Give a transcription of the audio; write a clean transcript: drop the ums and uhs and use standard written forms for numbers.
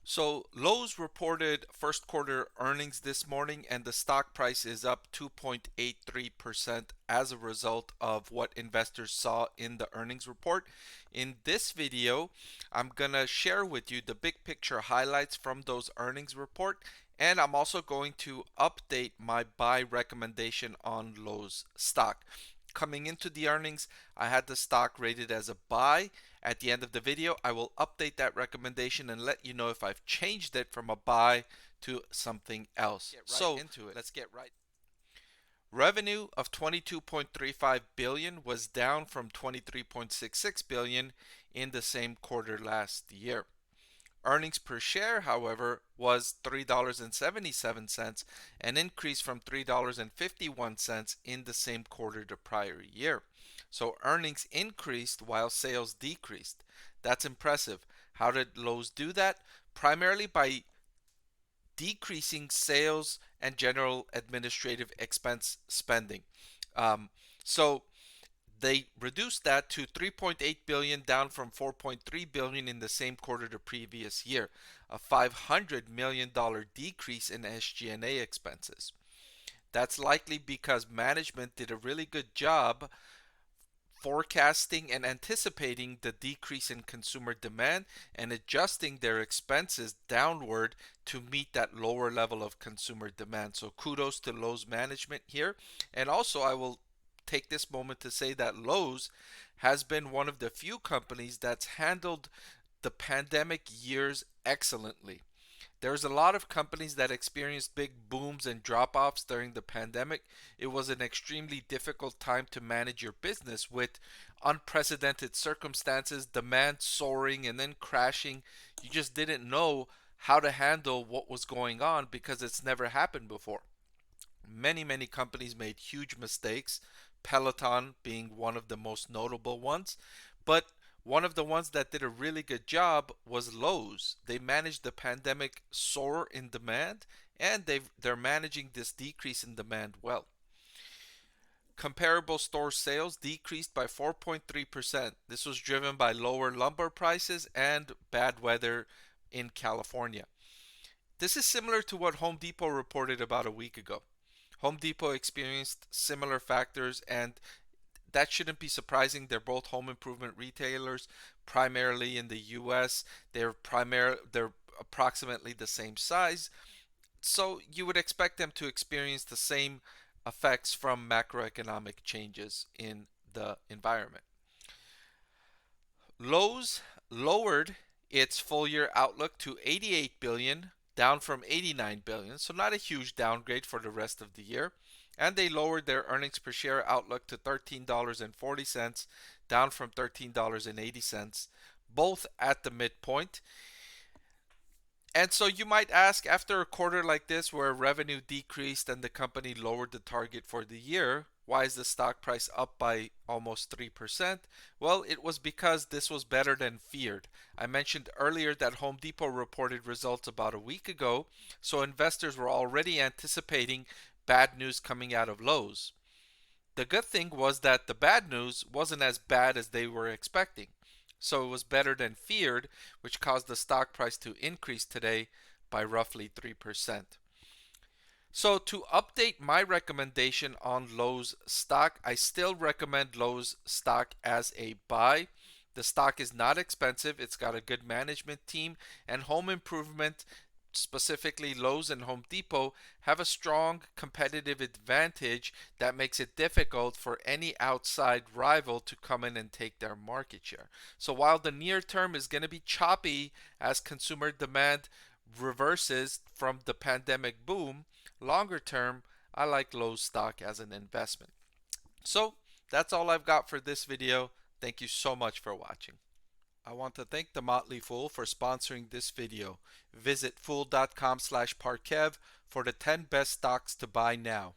So Lowe's reported first quarter earnings this morning, and the stock price is up 2.83% as a result of what investors saw in the earnings report. In this video, I'm going to share with you the big picture highlights from those earnings report, and I'm also going to update my buy recommendation on Lowe's stock. Coming into the earnings, I had the stock rated as a buy. At the end of the video, I will update that recommendation and let you know if I've changed it from a buy to something else. Let's get right. Revenue of 22.35 billion was down from 23.66 billion in the same quarter last year. Earnings per share, however, was $3.77, an increase from $3.51 in the same quarter the prior year. So earnings increased while sales decreased. That's impressive. How did Lowe's do that? Primarily by decreasing sales and general administrative expense spending. So they reduced that to 3.8 billion, down from 4.3 billion in the same quarter the previous year, a $500 million decrease in SG&A expenses. That's likely because management did a really good job forecasting and anticipating the decrease in consumer demand and adjusting their expenses downward to meet that lower level of consumer demand. So kudos to Lowe's management here. And also I will take this moment to say that Lowe's has been one of the few companies that's handled the pandemic years excellently. There's a lot of companies that experienced big booms and drop-offs during the pandemic. It was an extremely difficult time to manage your business with unprecedented circumstances, demand soaring and then crashing. You just didn't know how to handle what was going on because it's never happened before. Many companies made huge mistakes, Peloton being one of the most notable ones. But one of the ones that did a really good job was Lowe's. They managed the pandemic soar in demand, and they're managing this decrease in demand well. Comparable store sales decreased by 4.3%. This was driven by lower lumber prices and bad weather in California. This is similar to what Home Depot reported about a week ago. Home Depot experienced similar factors, and that shouldn't be surprising. They're both home improvement retailers, primarily in the US. They're approximately the same size. So you would expect them to experience the same effects from macroeconomic changes in the environment. Lowe's lowered its full year outlook to 88 billion, down from 89 billion, so not a huge downgrade for the rest of the year. And they lowered their earnings per share outlook to $13.40, down from $13.80, both at the midpoint. And so you might ask, after a quarter like this where revenue decreased and the company lowered the target for the year, why is the stock price up by almost 3%? Well, it was because this was better than feared. I mentioned earlier that Home Depot reported results about a week ago, so investors were already anticipating bad news coming out of Lowe's. The good thing was that the bad news wasn't as bad as they were expecting. So it was better than feared, which caused the stock price to increase today by roughly 3%. So to update my recommendation on Lowe's stock, I still recommend Lowe's stock as a buy. The stock is not expensive. It's got a good management team, and home improvement, specifically Lowe's and Home Depot, have a strong competitive advantage that makes it difficult for any outside rival to come in and take their market share. So while the near term is going to be choppy as consumer demand reverses from the pandemic boom, longer term, I like Lowe's stock as an investment. So that's all I've got for this video. Thank you so much for watching. I want to thank the Motley Fool for sponsoring this video. Visit fool.com/Parkev for the 10 best stocks to buy now.